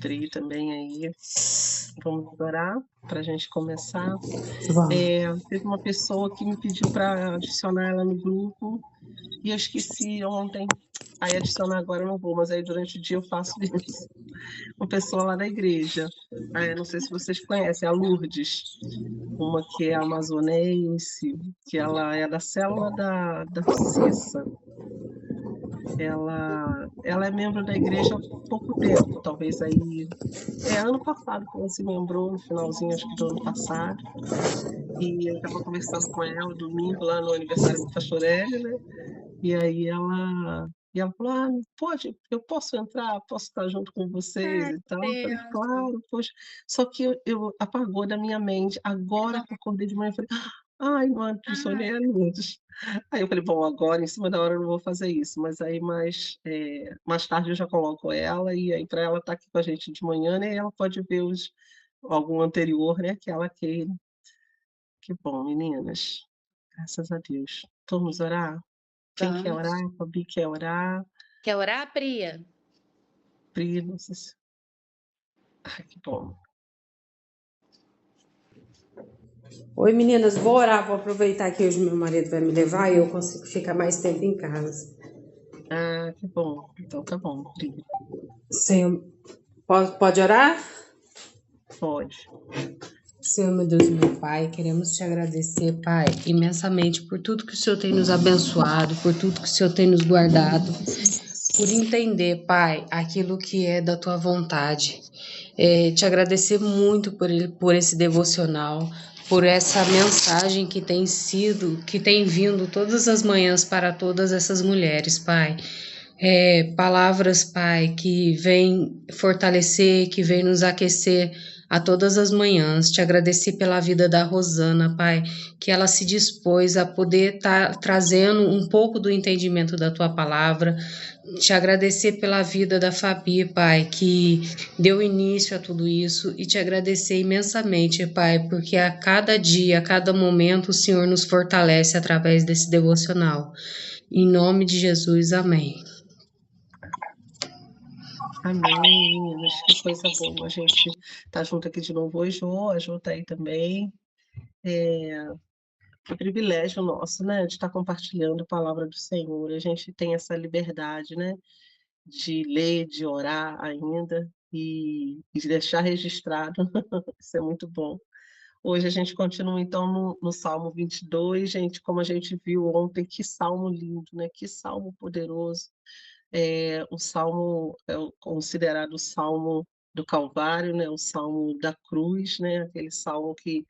Pri também aí. Vamos orar para a gente começar. Vamos. Teve uma pessoa que me pediu para adicionar ela no grupo e eu esqueci ontem. Aí adicionar agora eu não vou, mas aí durante o dia eu faço isso. Uma pessoa lá da igreja. Não sei se vocês conhecem, a Lourdes, uma que é amazonense, que ela é da célula da Cissa. Ela é membro da igreja há pouco tempo, talvez aí. Ano passado que ela se lembrou, no finalzinho, acho que do ano passado. E eu estava conversando com ela domingo lá no aniversário do pastor Hélio, né? E aí ela falou: "Ah, pode, eu posso entrar? Posso estar junto com vocês Ai, e tal?" Eu falei: benção. "Claro, poxa." Só que eu apagou da minha mente. Agora que eu acordei de manhã, eu falei: "Ai, não adicionei Ai, a Lourdes." Aí eu falei: "Bom, agora em cima da hora eu não vou fazer isso." Mas aí mais tarde eu já coloco ela, e aí para ela estar aqui com a gente de manhã, né, ela pode ver algum anterior, né, que ela queira. Que bom, meninas. Graças a Deus. Vamos orar? Quem quer vamos. orar? Fabi quer orar. Quer orar, Priya? Pri, não sei se... Ai, que bom. Oi, meninas, vou orar, vou aproveitar que hoje meu marido vai me levar e eu consigo ficar mais tempo em casa. Ah, que bom. Então tá bom, Pri. Senhor, pode orar? Pode. Senhor, meu Deus, meu Pai, queremos te agradecer, Pai, imensamente por tudo que o Senhor tem nos abençoado, por tudo que o Senhor tem nos guardado, por entender, Pai, aquilo que é da tua vontade. Te agradecer muito por esse devocional, por essa mensagem que tem vindo todas as manhãs para todas essas mulheres, Pai. Palavras, Pai, que vêm fortalecer, que vêm nos aquecer a todas as manhãs. Te agradecer pela vida da Rosana, Pai, que ela se dispôs a poder estar trazendo um pouco do entendimento da tua palavra. Te agradecer pela vida da Fabi, Pai, que deu início a tudo isso, e te agradecer imensamente, Pai, porque a cada dia, a cada momento, o Senhor nos fortalece através desse devocional. Em nome de Jesus, amém. Amém, meninas. Que coisa boa. A gente tá junto aqui de novo hoje. A Jo tá aí também. Que privilégio nosso, né, de estar compartilhando a palavra do Senhor. A gente tem essa liberdade, né, de ler, de orar ainda e de deixar registrado. Isso é muito bom. Hoje a gente continua então no Salmo 22, gente, como a gente viu ontem, que salmo lindo, né? Que salmo poderoso. O salmo considerado o salmo do Calvário, né? O salmo da cruz, né? Aquele salmo que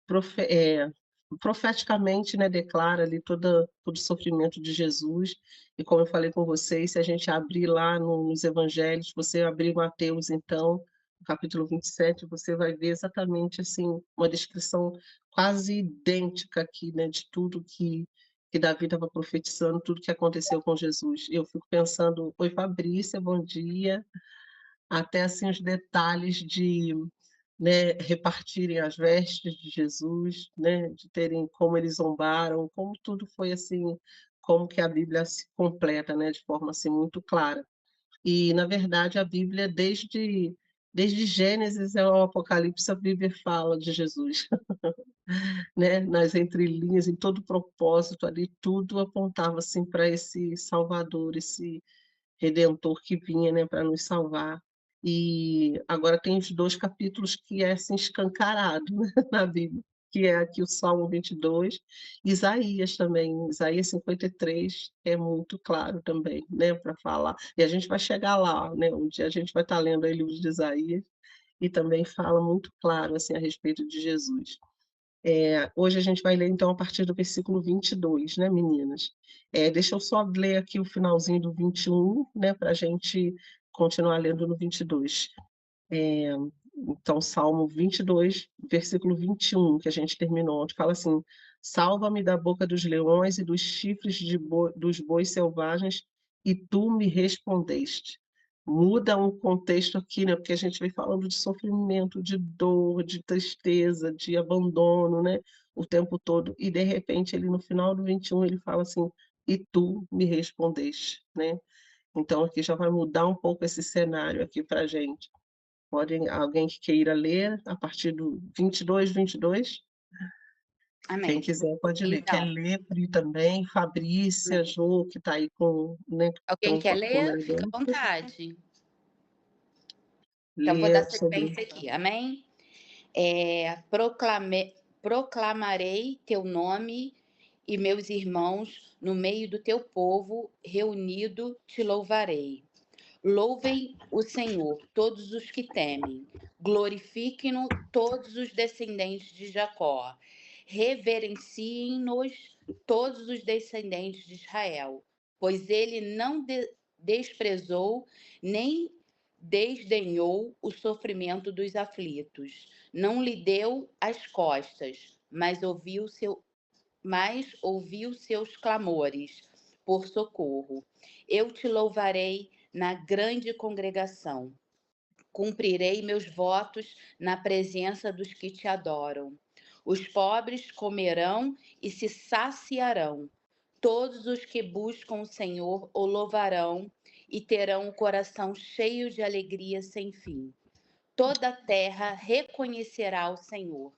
profe- é, profeticamente, né, declara ali todo o sofrimento de Jesus. E como eu falei com vocês, se a gente abrir lá nos evangelhos, você abrir Mateus, então, no capítulo 27, você vai ver exatamente assim uma descrição quase idêntica aqui, né, de tudo que Davi estava profetizando, tudo que aconteceu com Jesus. Eu fico pensando: oi, Fabrícia, bom dia. Até assim os detalhes de, né, repartirem as vestes de Jesus, né, de terem como eles zombaram, como tudo foi assim, como que a Bíblia se completa, né, de forma assim muito clara. E na verdade a Bíblia desde Gênesis ao Apocalipse a Bíblia fala de Jesus, né, nas entrelinhas, em todo o propósito ali, tudo apontava assim para esse Salvador, esse Redentor que vinha, né, para nos salvar. E agora tem os 2 capítulos que é assim escancarado, né, na Bíblia, que é aqui o Salmo 22, Isaías também. Isaías 53 é muito claro também, né, para falar. E a gente vai chegar lá, né, um dia a gente vai estar lendo aí o livro de Isaías, e também fala muito claro, assim, a respeito de Jesus. Hoje a gente vai ler então a partir do versículo 22, né, meninas? Deixa eu só ler aqui o finalzinho do 21, né, para a gente continuar lendo no 22. É, então, Salmo 22, versículo 21, que a gente terminou, que fala assim: Salva-me da boca dos leões e dos chifres dos bois selvagens, e tu me respondeste. Muda um contexto aqui, né? Porque a gente vem falando de sofrimento, de dor, de tristeza, de abandono, né? O tempo todo. E de repente, ele no final do 21, ele fala assim: e tu me respondeste, né? Então aqui já vai mudar um pouco esse cenário aqui para a gente. Alguém que queira ler a partir do 22:22? Quem Amém. quiser pode ler. Quer Então, ler, Pri também, Fabrícia, Jô, que está aí com, né, que alguém estão quer com o ler? Fica à negócio, vontade. Então, vou dar ler sobre... sequência aqui. Amém? Proclamarei teu nome e meus irmãos no meio do teu povo reunido te louvarei. Louvem o Senhor, todos os que temem. Glorifiquem-no todos os descendentes de Jacó. Reverenciem-nos todos os descendentes de Israel, pois ele não desprezou nem desdenhou o sofrimento dos aflitos. Não lhe deu as costas, mas ouviu seus clamores por socorro. Eu te louvarei na grande congregação. Cumprirei meus votos na presença dos que te adoram. Os pobres comerão e se saciarão. Todos os que buscam o Senhor o louvarão e terão o coração cheio de alegria sem fim. Toda a terra reconhecerá o Senhor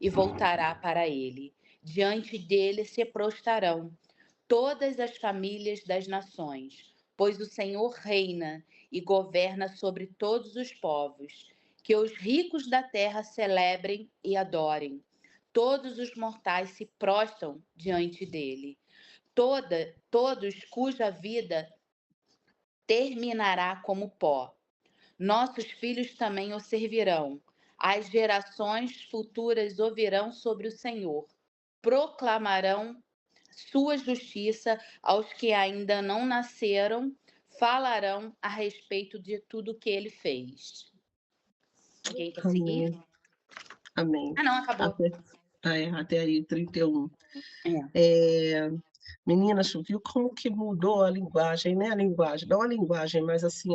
e voltará para ele. Diante dele se prostrarão todas as famílias das nações, pois o Senhor reina e governa sobre todos os povos. Que os ricos da terra celebrem e adorem. Todos os mortais se prostram diante dele. Todos cuja vida terminará como pó. Nossos filhos também o servirão. As gerações futuras ouvirão sobre o Senhor. Proclamarão sua justiça aos que ainda não nasceram, falarão a respeito de tudo que ele fez. Alguém quer seguir? Amém, amém. Ah, não, acabou. Até aí, 31. É. Meninas, viu como que mudou a linguagem, né? A linguagem, não a linguagem, mas assim,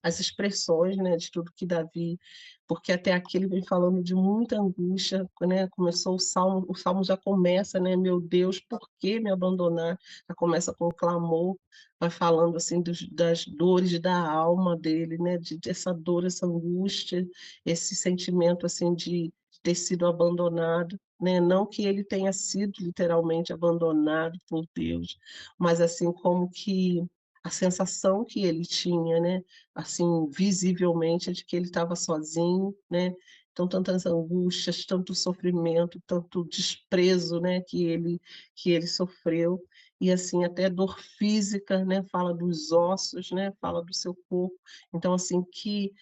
as expressões, né, de tudo que Davi, porque até aqui ele vem falando de muita angústia, né? Começou o salmo já começa, né? Meu Deus, por que me abandonar? Já começa com o clamor, vai falando assim das dores da alma dele, né? Essa dor, essa angústia, esse sentimento assim de ter sido abandonado, né? Não que ele tenha sido literalmente abandonado por Deus, mas assim como que a sensação que ele tinha, né? Assim, visivelmente, de que ele estava sozinho, né? Então, tantas angústias, tanto sofrimento, tanto desprezo, né? Que ele sofreu, e assim, até dor física, né? Fala dos ossos, né? Fala do seu corpo. Então, assim, que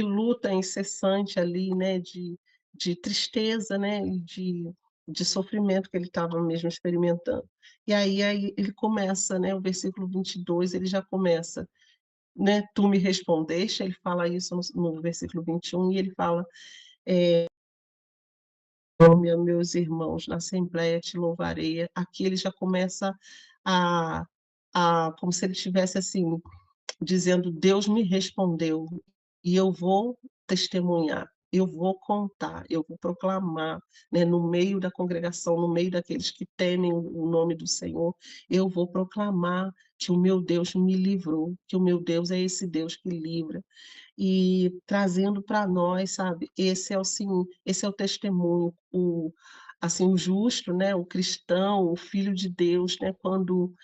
luta incessante ali, né? De tristeza, né? E de sofrimento que ele estava mesmo experimentando. E aí ele começa, né, o versículo 22, ele já começa, né, tu me respondeste, ele fala isso no versículo 21, e ele fala, nome a meus irmãos na assembleia te louvarei. Aqui ele já começa a, como se ele estivesse assim, dizendo: Deus me respondeu e eu vou testemunhar, eu vou contar, eu vou proclamar, né, no meio da congregação, no meio daqueles que temem o nome do Senhor, eu vou proclamar que o meu Deus me livrou, que o meu Deus é esse Deus que livra. E trazendo para nós, sabe, esse é o testemunho, assim, o justo, né, o cristão, o filho de Deus, né, quando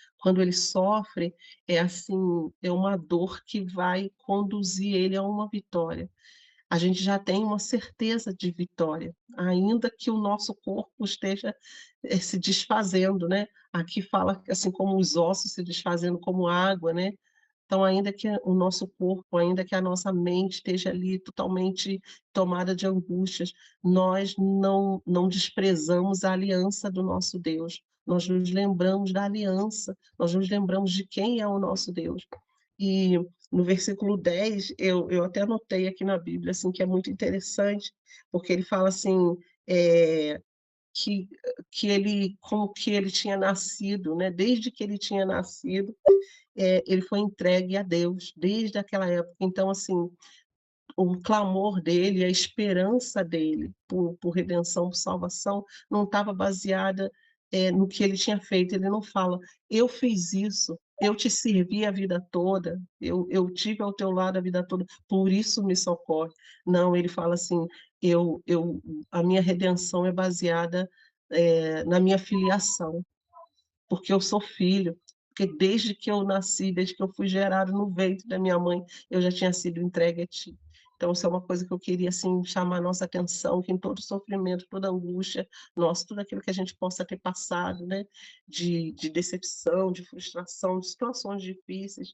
ele sofre, é assim, é uma dor que vai conduzir ele a uma vitória. A gente já tem uma certeza de vitória, ainda que o nosso corpo esteja, se desfazendo, né. Aqui fala assim como os ossos se desfazendo como água, né. Então, ainda que o nosso corpo, ainda que a nossa mente esteja ali totalmente tomada de angústias, nós não desprezamos a aliança do nosso Deus. Nós nos lembramos da aliança, nós nos lembramos de quem é o nosso Deus. E no versículo 10, eu até anotei aqui na Bíblia, assim, que é muito interessante, porque ele fala assim, eh, que ele como que ele tinha nascido, né, desde que ele tinha nascido, ele foi entregue a Deus, desde aquela época. Então, assim, o clamor dele, a esperança dele por redenção, por salvação, não estava baseada, no que ele tinha feito. Ele não fala: "Eu fiz isso", eu te servi a vida toda, eu tive ao teu lado a vida toda, por isso me socorre. Não, ele fala assim: eu a minha redenção é baseada, na minha filiação, porque eu sou filho, porque desde que eu nasci, desde que eu fui gerado no ventre da minha mãe, eu já tinha sido entregue a ti. Então isso é uma coisa que eu queria, assim, chamar a nossa atenção, que em todo sofrimento, toda angústia nossa, tudo aquilo que a gente possa ter passado, né, de decepção, de frustração, de situações difíceis,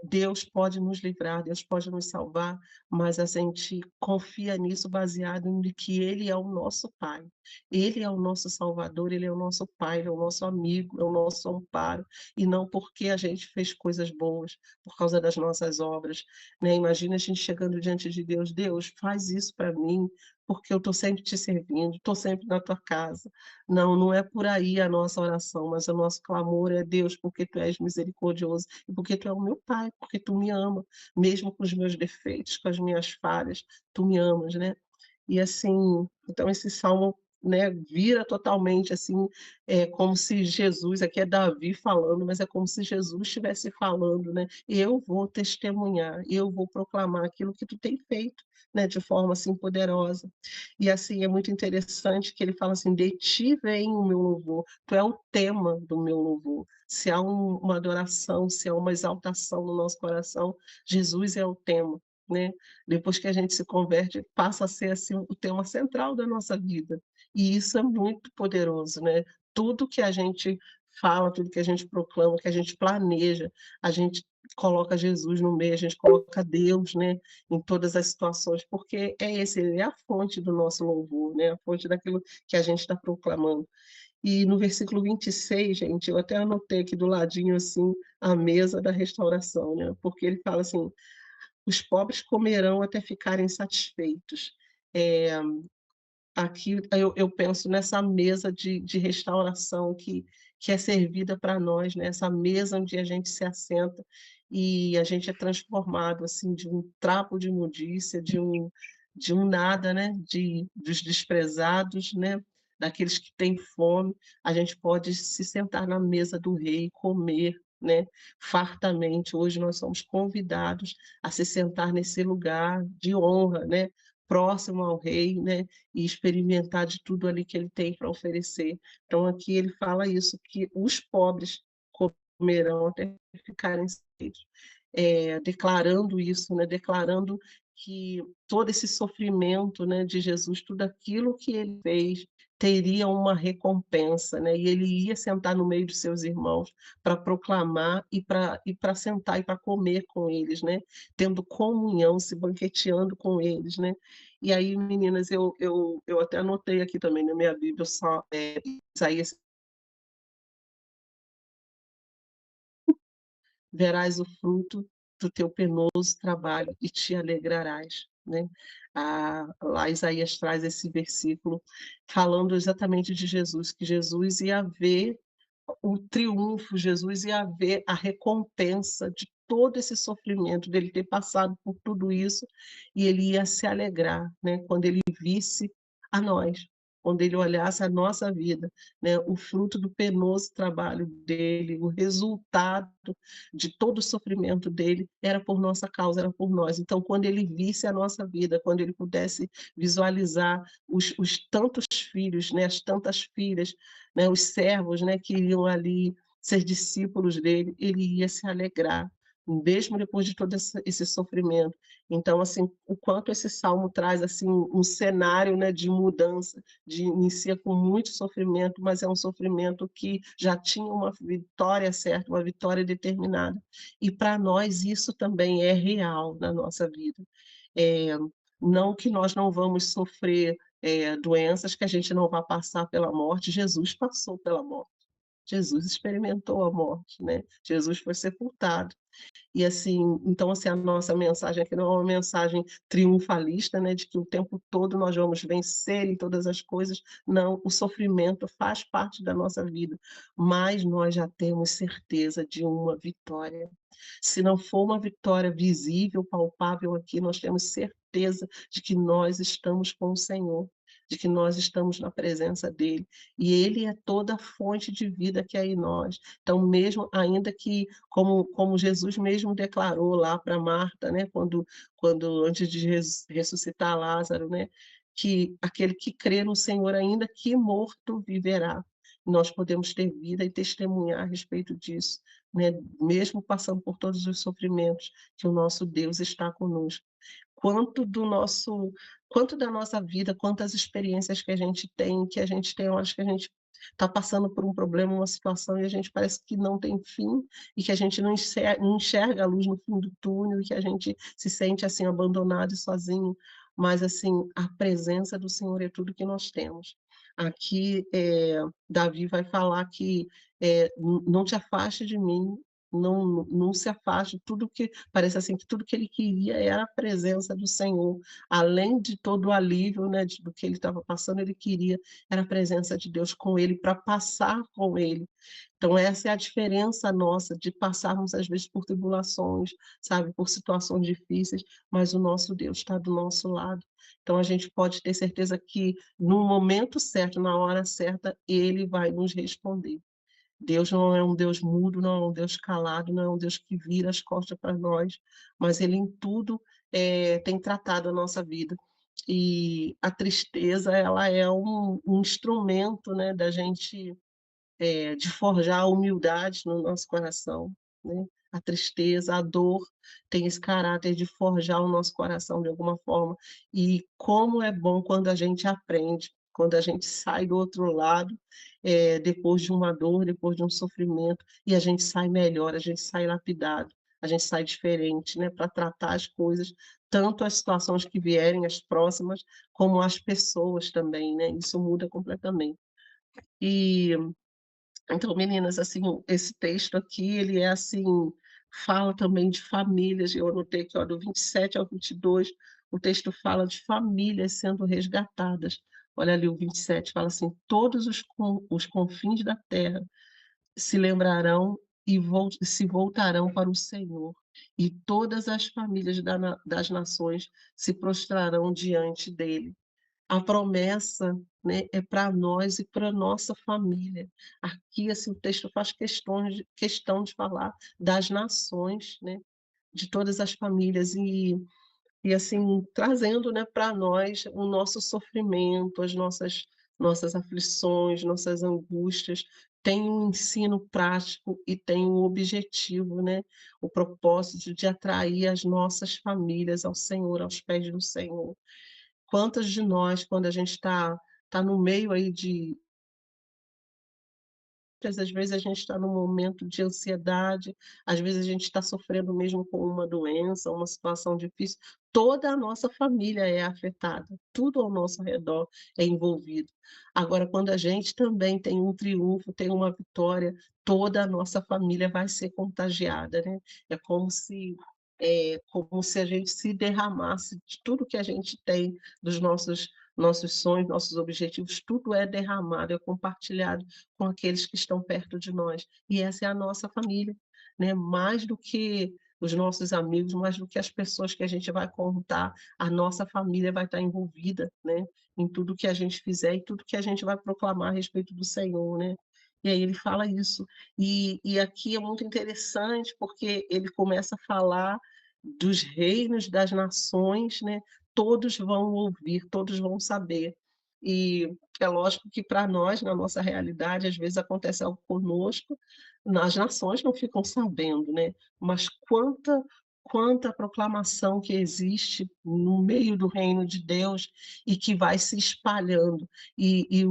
Deus pode nos livrar, Deus pode nos salvar, mas a gente confia nisso baseado em que Ele é o nosso Pai. Ele é o nosso Salvador, Ele é o nosso Pai, Ele é o nosso amigo, é o nosso amparo, e não porque a gente fez coisas boas, por causa das nossas obras, né. Imagina a gente chegando diante de Deus: "Deus, faz isso para mim, porque eu estou sempre te servindo, estou sempre na tua casa". Não, não é por aí a nossa oração, mas o nosso clamor é: "Deus, porque tu és misericordioso e porque tu é o meu Pai, porque tu me ama, mesmo com os meus defeitos, com as minhas falhas, tu me amas", né. E assim, então esse salmo, né, vira totalmente, assim, é como se Jesus, aqui é Davi falando, mas é como se Jesus estivesse falando, né: "Eu vou testemunhar, eu vou proclamar aquilo que tu tem feito", né, de forma, assim, poderosa. E, assim, é muito interessante que ele fala assim: "De ti vem o meu louvor", tu é o tema do meu louvor. Se há uma adoração, se há uma exaltação no nosso coração, Jesus é o tema, né. Depois que a gente se converte, passa a ser, assim, o tema central da nossa vida. E isso é muito poderoso, né. Tudo que a gente fala, tudo que a gente proclama, que a gente planeja, a gente coloca Jesus no meio, a gente coloca Deus, né, em todas as situações, porque ele é a fonte do nosso louvor, né, a fonte daquilo que a gente está proclamando. E no versículo 26, gente, eu até anotei aqui do ladinho, assim, a mesa da restauração, né, porque ele fala assim: "Os pobres comerão até ficarem satisfeitos". Eh, Aqui eu penso nessa mesa de restauração que é servida para nós, né, essa mesa onde a gente se assenta e a gente é transformado, assim, de um trapo de imundícia, de um nada, né, dos desprezados, né, daqueles que têm fome, a gente pode se sentar na mesa do rei, comer, né, fartamente. Hoje nós somos convidados a se sentar nesse lugar de honra, né, próximo ao rei, né, e experimentar de tudo ali que ele tem para oferecer. Então aqui ele fala isso, que os pobres comerão até ficarem satisfeitos, declarando isso, né, declarando que todo esse sofrimento, né, de Jesus, tudo aquilo que ele fez, teria uma recompensa, né, e ele ia sentar no meio dos seus irmãos para proclamar e para sentar e para comer com eles, né, tendo comunhão, se banqueteando com eles, né. E aí, meninas, eu até anotei aqui também na minha Bíblia, só, Isaías: "Verás o fruto do teu penoso trabalho e te alegrarás", né. Lá Isaías traz esse versículo falando exatamente de Jesus, que Jesus ia ver o triunfo, Jesus ia ver a recompensa de todo esse sofrimento, dele ter passado por tudo isso, e ele ia se alegrar, né, quando ele visse a nós, quando ele olhasse a nossa vida, né, o fruto do penoso trabalho dele, o resultado de todo o sofrimento dele era por nossa causa, era por nós. Então, quando ele visse a nossa vida, quando ele pudesse visualizar os tantos filhos, né, as tantas filhas, né, os servos, né, que iriam ali ser discípulos dele, ele ia se alegrar, mesmo depois de todo esse sofrimento. Então, assim, o quanto esse salmo traz, assim, um cenário, né, de mudança, inicia com muito sofrimento, mas é um sofrimento que já tinha uma vitória certa, uma vitória determinada. E para nós isso também é real na nossa vida. Eh, não que nós não vamos sofrer, doenças, que a gente não vai passar pela morte, Jesus passou pela morte, Jesus experimentou a morte, né, Jesus foi sepultado. E assim, então assim, a nossa mensagem aqui não é uma mensagem triunfalista, né, de que o tempo todo nós vamos vencer em todas as coisas, não, o sofrimento faz parte da nossa vida, mas nós já temos certeza de uma vitória. Se não for uma vitória visível, palpável aqui, nós temos certeza de que nós estamos com o Senhor. de que nós estamos na presença dele, e ele é toda a fonte de vida que há em nós. Então mesmo ainda que, como Jesus mesmo declarou lá para Marta, né, quando antes de ressuscitar Lázaro, né, que aquele que crê no Senhor, ainda que morto, viverá. Nós podemos ter vida e testemunhar a respeito disso, né, mesmo passando por todos os sofrimentos, que o nosso Deus está conosco. Quanto do nosso quanto da nossa vida, quantas experiências que a gente tem horas que a gente está passando por um problema, uma situação, e a gente parece que não tem fim, e que a gente não enxerga a luz no fim do túnel, e que a gente se sente, assim, abandonado e sozinho, mas, assim, a presença do Senhor é tudo que nós temos. Aqui, Davi vai falar que, "Não te afaste de mim, não se afaste", tudo que parece, assim, que tudo que ele queria era a presença do Senhor, além de todo o alívio, né, do que ele estava passando, ele queria era a presença de Deus com ele, para passar com ele. Então essa é a diferença nossa de passarmos, às vezes, por tribulações, sabe, por situações difíceis, mas o nosso Deus está do nosso lado. Então a gente pode ter certeza que no momento certo, na hora certa, ele vai nos responder. Deus não é um Deus mudo, não é um Deus calado, não é um Deus que vira as costas para nós, mas ele em tudo, tem tratado a nossa vida. E a tristeza, ela é um instrumento, né, da gente, de forjar a humildade no nosso coração, né. A tristeza, a dor tem esse caráter de forjar o nosso coração de alguma forma. E como é bom quando a gente aprende, quando a gente sai do outro lado, depois de uma dor, depois de um sofrimento, e a gente sai melhor, a gente sai lapidado, a gente sai diferente, né, para tratar as coisas, tanto as situações que vierem, as próximas, como as pessoas também, né, isso muda completamente. E então, meninas, assim, esse texto aqui, ele é assim, fala também de famílias, eu anotei aqui, ó, do 27 ao 22, o texto fala de famílias sendo resgatadas. Olha ali o 27, fala assim: "Todos os confins da terra se lembrarão e se voltarão para o Senhor, e todas as famílias das nações se prostrarão diante dele". A promessa, né, é para nós e para nossa família. Aqui, assim, o texto faz questão de falar das nações, né, de todas as famílias e assim, trazendo, né, para nós o nosso sofrimento, as nossas aflições, nossas angústias, tem um ensino prático e tem um objetivo, né, o propósito de atrair as nossas famílias ao Senhor, aos pés do Senhor. Quantas de nós, quando a gente está no meio aí de às vezes a gente está num momento de ansiedade, às vezes a gente está sofrendo mesmo com uma doença, uma situação difícil, toda a nossa família é afetada, tudo ao nosso redor é envolvido. Agora, quando a gente também tem um triunfo, tem uma vitória, toda a nossa família vai ser contagiada, né. É como se a gente se derramasse de tudo que a gente tem, dos nossos sonhos, nossos objetivos, tudo é derramado, é compartilhado com aqueles que estão perto de nós. E essa é a nossa família, né, mais do que os nossos amigos, mais do que as pessoas que a gente vai contar, a nossa família vai estar envolvida, né, em tudo que a gente fizer e tudo que a gente vai proclamar a respeito do Senhor, né. E aí ele fala isso. E aqui é muito interessante, porque ele começa a falar dos reinos, das nações, né, todos vão ouvir, todos vão saber. E é lógico que para nós, na nossa realidade, às vezes acontece algo conosco, as nações não ficam sabendo, né, mas quanta proclamação que existe no meio do reino de Deus e que vai se espalhando. E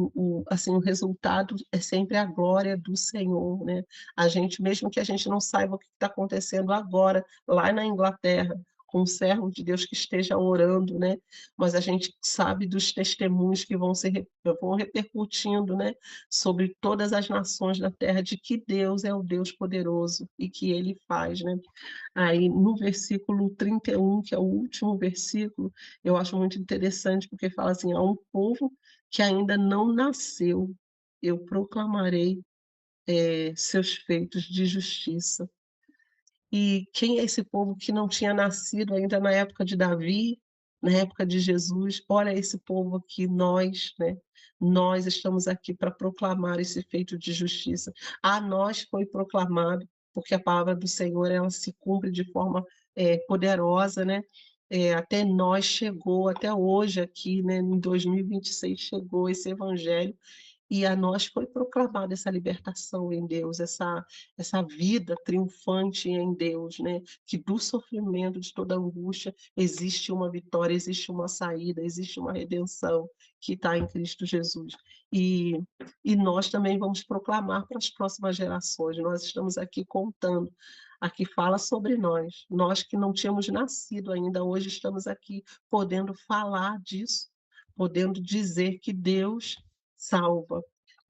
assim, o resultado é sempre a glória do Senhor, né. A gente mesmo que a gente não saiba o que está acontecendo agora, lá na Inglaterra, com um servo de Deus que esteja orando, né, mas a gente sabe dos testemunhos que vão repercutindo, né, sobre todas as nações da terra, de que Deus é o Deus poderoso e que ele faz, né. Aí no versículo 31, que é o último versículo, eu acho muito interessante, porque fala assim: "A um povo que ainda não nasceu, eu proclamarei, seus feitos de justiça". E quem é esse povo que não tinha nascido ainda na época de Davi? na época de Jesus, olha esse povo aqui, nós, né, nós estamos aqui para proclamar esse feito de justiça. A nós foi proclamado, porque a palavra do Senhor, ela se cumpre de forma, poderosa, né, até nós chegou, até hoje aqui, né, em 2026 chegou esse evangelho e a nós foi proclamada essa libertação em Deus, essa vida triunfante em Deus, né, que do sofrimento, de toda angústia, existe uma vitória, existe uma saída, existe uma redenção que está em Cristo Jesus. E e nós também vamos proclamar para as próximas gerações, nós estamos aqui contando, aqui fala sobre nós que não tínhamos nascido ainda, hoje estamos aqui podendo falar disso, podendo dizer que Deus salva,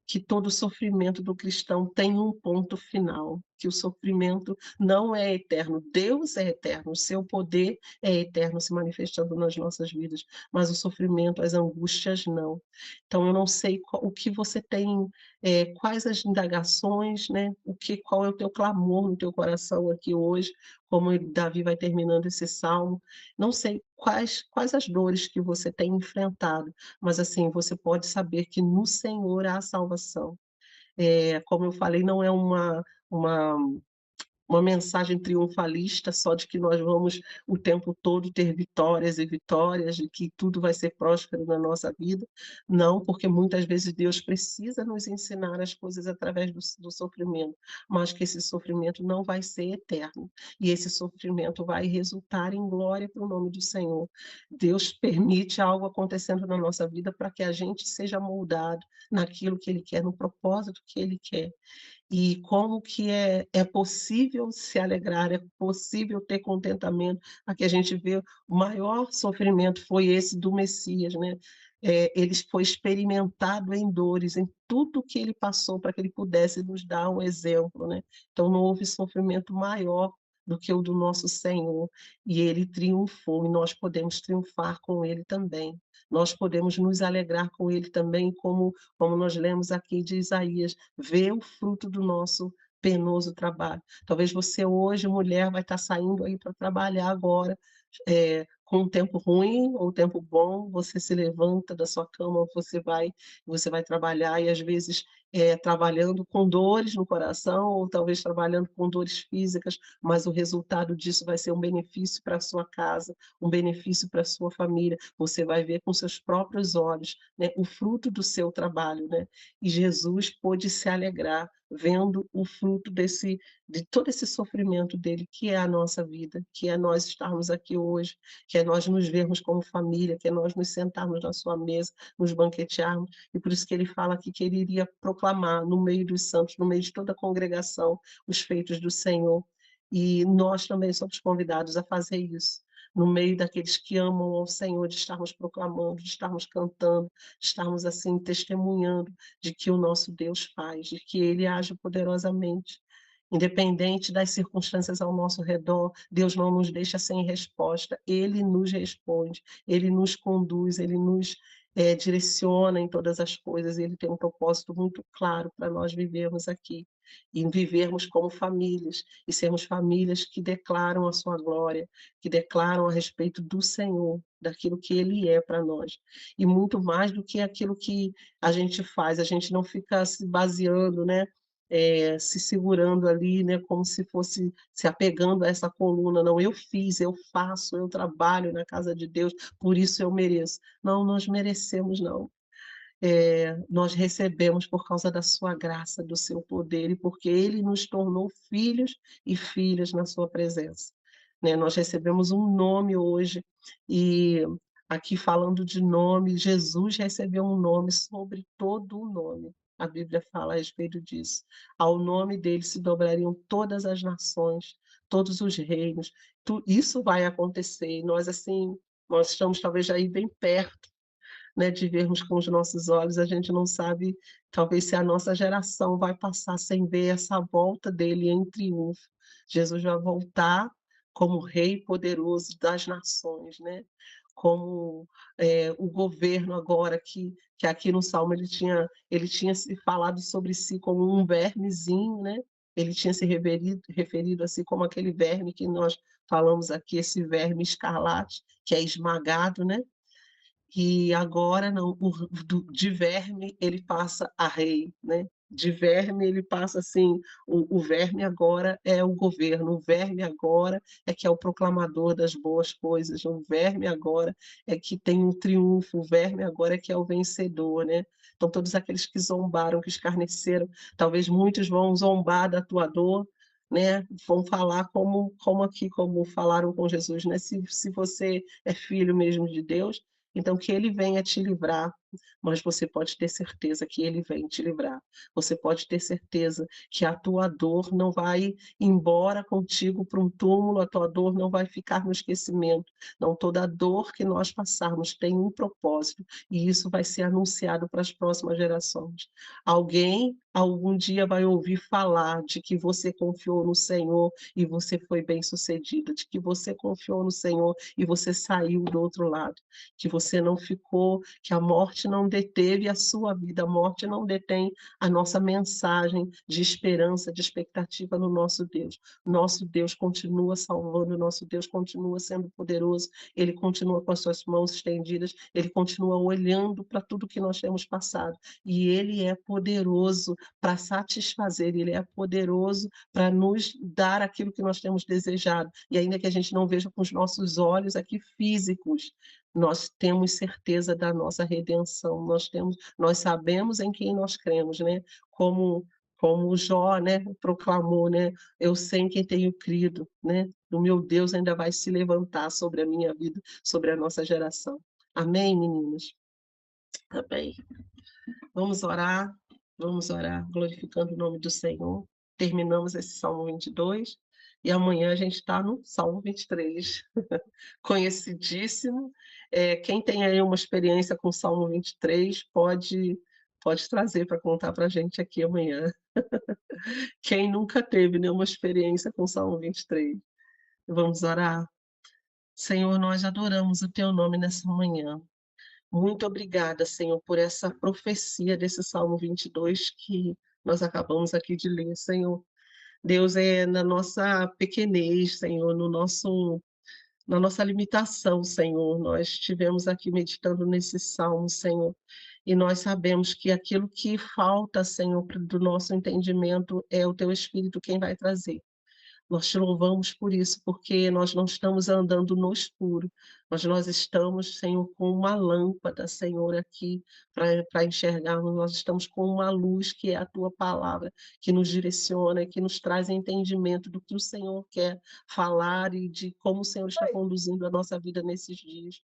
que todo sofrimento do cristão tem um ponto final, que o sofrimento não é eterno, Deus é eterno, o seu poder é eterno se manifestando nas nossas vidas, mas o sofrimento, as angústias não. Então eu não sei o que você tem, quais as indagações, né, qual é o teu clamor no teu coração aqui hoje, como Davi vai terminando esse salmo, não sei quais as dores que você tem enfrentado, mas assim, você pode saber que no Senhor há salvação. Como eu falei, não é uma uma mensagem triunfalista só de que nós vamos o tempo todo ter vitórias e vitórias, de que tudo vai ser próspero na nossa vida. Não, porque muitas vezes Deus precisa nos ensinar as coisas através do sofrimento, mas que esse sofrimento não vai ser eterno. E esse sofrimento vai resultar em glória para o nome do Senhor. Deus permite algo acontecendo na nossa vida para que a gente seja moldado naquilo que Ele quer, no propósito que Ele quer. E como que é possível se alegrar, é possível ter contentamento. Aqui a gente vê o maior sofrimento foi esse do Messias, né. Ele foi experimentado em dores, em tudo que ele passou para que ele pudesse nos dar um exemplo, né. Então não houve sofrimento maior do que o do nosso Senhor, e ele triunfou, e nós podemos triunfar com ele também. Nós podemos nos alegrar com ele também, como nós lemos aqui de Isaías, ver o fruto do nosso penoso trabalho. Talvez você hoje, mulher, vai estar saindo aí para trabalhar agora, com um tempo ruim ou tempo bom, você se levanta da sua cama, você vai trabalhar e às vezes, trabalhando com dores no coração ou talvez trabalhando com dores físicas, mas o resultado disso vai ser um benefício para a sua casa, um benefício para a sua família. Você vai ver com seus próprios olhos, né, o fruto do seu trabalho, né. E Jesus pôde se alegrar vendo o fruto de todo esse sofrimento dele, que é a nossa vida, que é nós estarmos aqui hoje, que é nós nos vermos como família, que é nós nos sentarmos na sua mesa, nos banquetearmos, e por isso que ele fala aqui que ele iria proclamar no meio dos santos, no meio de toda a congregação, os feitos do Senhor. E nós também somos convidados a fazer isso, no meio daqueles que amam ao Senhor, de estarmos proclamando, de estarmos cantando, de estarmos assim testemunhando de que o nosso Deus faz, de que Ele age poderosamente. Independente das circunstâncias ao nosso redor, Deus não nos deixa sem resposta, Ele nos responde, Ele nos conduz, Ele nos direciona em todas as coisas, Ele tem um propósito muito claro para nós vivermos aqui, e vivermos como famílias, e sermos famílias que declaram a sua glória, que declaram a respeito do Senhor, daquilo que Ele é para nós. E muito mais do que aquilo que a gente faz, a gente não fica se baseando, né, se segurando ali, né, como se fosse se apegando a essa coluna, não, eu fiz, eu faço, eu trabalho na casa de Deus, por isso eu mereço. Não, nós merecemos não. Nós recebemos por causa da sua graça, do seu poder e porque ele nos tornou filhos e filhas na sua presença, né. Nós recebemos um nome hoje e aqui falando de nome, Jesus recebeu um nome sobre todo o nome. A Bíblia fala a respeito disso. Ao nome dele se dobrariam todas as nações, todos os reinos. Isso vai acontecer e nós, assim, nós estamos talvez aí bem perto, né, de vermos com os nossos olhos, a gente não sabe, talvez, se a nossa geração vai passar sem ver essa volta dele em triunfo. Jesus vai voltar como Rei poderoso das nações, né, como, o governo agora que aqui no salmo ele tinha se falado sobre si como um vermezinho, né, ele tinha se referido assim como aquele verme que nós falamos aqui, esse verme escarlate, que é esmagado, né, e agora não, de verme ele passa a rei, né, de verme ele passa assim, o verme agora é o governo, o verme agora é que é o proclamador das boas coisas, o verme agora é que tem um triunfo, o verme agora é que é o vencedor, né. Então todos aqueles que zombaram, que escarneceram, talvez muitos vão zombar da tua dor, né, vão falar como aqui, como falaram com Jesus, né, se você é filho mesmo de Deus, então que ele venha te livrar, mas você pode ter certeza que ele vem te livrar. Você pode ter certeza que a tua dor não vai embora contigo para um túmulo, a tua dor não vai ficar no esquecimento. Não, toda dor que nós passarmos tem um propósito, e isso vai ser anunciado para as próximas gerações. Alguém algum dia vai ouvir falar de que você confiou no Senhor e você foi bem-sucedida, de que você confiou no Senhor e você saiu do outro lado, que você não ficou, que a morte não deteve a sua vida, a morte não detém a nossa mensagem de esperança, de expectativa no nosso Deus. Nosso Deus continua salvando, nosso Deus continua sendo poderoso, ele continua com as suas mãos estendidas, ele continua olhando para tudo que nós temos passado, e ele é poderoso para satisfazer, ele é poderoso para nos dar aquilo que nós temos desejado, e ainda que a gente não veja com os nossos olhos aqui físicos, nós temos certeza da nossa redenção, nós sabemos em quem nós cremos, né, como Jó, né, proclamou, né, eu sei em quem tenho crido, né, o meu Deus ainda vai se levantar sobre a minha vida, sobre a nossa geração. Amém, meninas? Amém. Vamos orar glorificando o nome do Senhor. Terminamos esse Salmo 22 e amanhã a gente está no Salmo 23. Conhecidíssimo. Quem tem aí uma experiência com o Salmo 23 pode trazer para contar para a gente aqui amanhã. Quem nunca teve nenhuma experiência com o Salmo 23? Vamos orar? Senhor, nós adoramos o teu nome nessa manhã. Muito obrigada, Senhor, por essa profecia desse Salmo 22 que nós acabamos aqui de ler, Senhor. Deus, é na nossa pequenez, Senhor, na nossa limitação, Senhor, nós estivemos aqui meditando nesse salmo, Senhor, e nós sabemos que aquilo que falta, Senhor, do nosso entendimento é o teu Espírito quem vai trazer. Nós te louvamos por isso, porque nós não estamos andando no escuro, mas nós estamos, Senhor, com uma lâmpada, Senhor, aqui para enxergarmos. Nós estamos com uma luz que é a tua palavra, que nos direciona e que nos traz entendimento do que o Senhor quer falar e de como o Senhor está conduzindo a nossa vida nesses dias.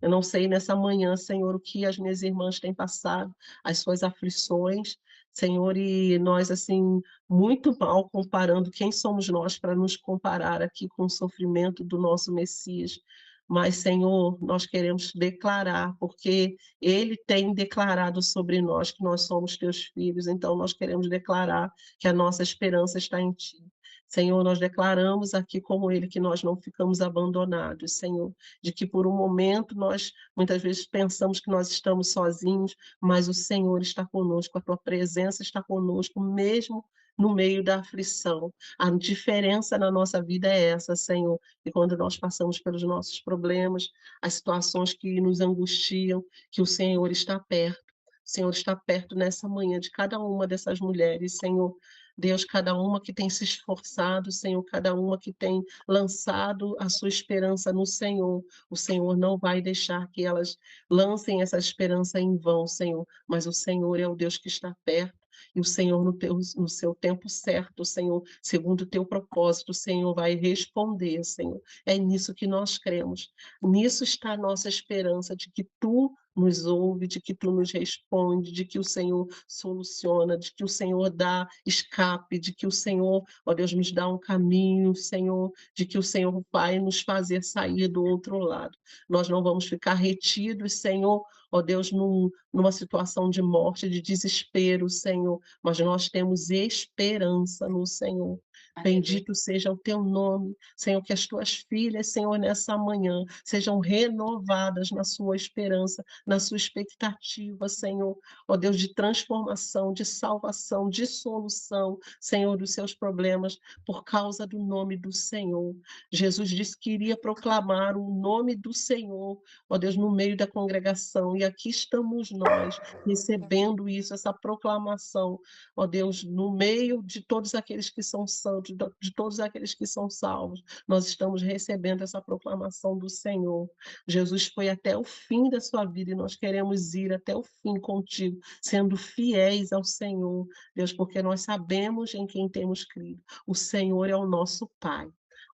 Eu não sei nessa manhã, Senhor, o que as minhas irmãs têm passado, as suas aflições, Senhor, e nós, assim, muito mal comparando, quem somos nós para nos comparar aqui com o sofrimento do nosso Messias? Mas, Senhor, nós queremos declarar, porque Ele tem declarado sobre nós que nós somos teus filhos, então nós queremos declarar que a nossa esperança está em Ti. Senhor, nós declaramos aqui como Ele que nós não ficamos abandonados, Senhor, de que por um momento nós muitas vezes pensamos que nós estamos sozinhos, mas o Senhor está conosco, a tua presença está conosco, mesmo no meio da aflição. A diferença na nossa vida é essa, Senhor, e quando nós passamos pelos nossos problemas, as situações que nos angustiam, que o Senhor está perto. O Senhor está perto nessa manhã de cada uma dessas mulheres, Senhor. Deus, cada uma que tem se esforçado, Senhor, cada uma que tem lançado a sua esperança no Senhor. O Senhor não vai deixar que elas lancem essa esperança em vão, Senhor, mas o Senhor é o Deus que está perto. E o Senhor, no seu tempo certo, Senhor, segundo o teu propósito, o Senhor vai responder, Senhor. É nisso que nós cremos. Nisso está a nossa esperança, de que tu nos ouve, de que tu nos responde, de que o Senhor soluciona, de que o Senhor dá escape, de que o Senhor, ó Deus, nos dá um caminho, Senhor, de que o Senhor vai nos fazer sair do outro lado. Nós não vamos ficar retidos, Senhor, ó Deus, numa situação de morte, de desespero, Senhor, mas nós temos esperança no Senhor. Aleluia. Bendito seja o teu nome, Senhor, que as tuas filhas, Senhor, nessa manhã, sejam renovadas na sua esperança, na sua expectativa, Senhor, ó Deus, de transformação, de salvação, de solução, Senhor, dos seus problemas, por causa do nome do Senhor. Jesus disse que iria proclamar o nome do Senhor, ó Deus, no meio da congregação, e aqui estamos nós, recebendo isso, essa proclamação, ó Deus, no meio de todos aqueles que são santos, de todos aqueles que são salvos, nós estamos recebendo essa proclamação do Senhor. Jesus foi até o fim da sua vida e nós queremos ir até o fim contigo, sendo fiéis ao Senhor, Deus, porque nós sabemos em quem temos crido. O Senhor é o nosso Pai.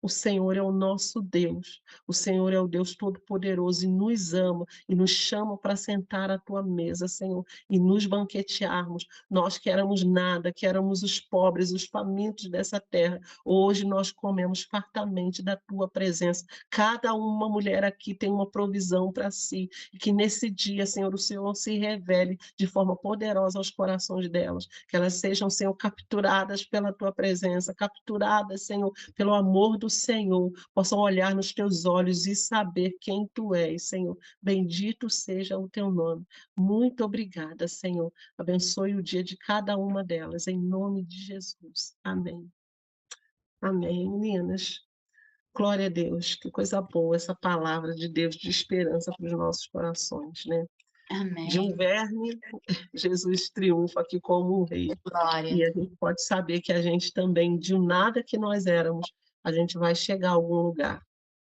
O Senhor é o nosso Deus. O Senhor é o Deus Todo-Poderoso e nos ama e nos chama para sentar à tua mesa, Senhor, e nos banquetearmos. Nós que éramos nada, que éramos os pobres, os famintos dessa terra, hoje nós comemos fartamente da tua presença. Cada uma mulher aqui tem uma provisão para si, e que nesse dia, Senhor, o Senhor se revele de forma poderosa aos corações delas, que elas sejam, Senhor, capturadas pela tua presença, capturadas, Senhor, pelo amor do Senhor, possam olhar nos teus olhos e saber quem tu és, Senhor. Bendito seja o teu nome. Muito obrigada, Senhor. Abençoe o dia de cada uma delas, em nome de Jesus. Amém. Amém, meninas. Glória a Deus, que coisa boa essa palavra de Deus de esperança para os nossos corações, né? De um Amém. verme, Jesus triunfa aqui como um rei. Glória. E a gente pode saber que a gente também, de um nada que nós éramos, a gente vai chegar a algum lugar.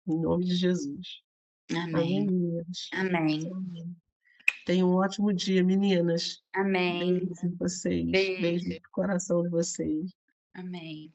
Em nome de Jesus. Amém, Amém. meninas. Amém. Amém. Tenham um ótimo dia, meninas. Amém. Beijo em vocês. Beijo. Beijo no coração de vocês. Amém.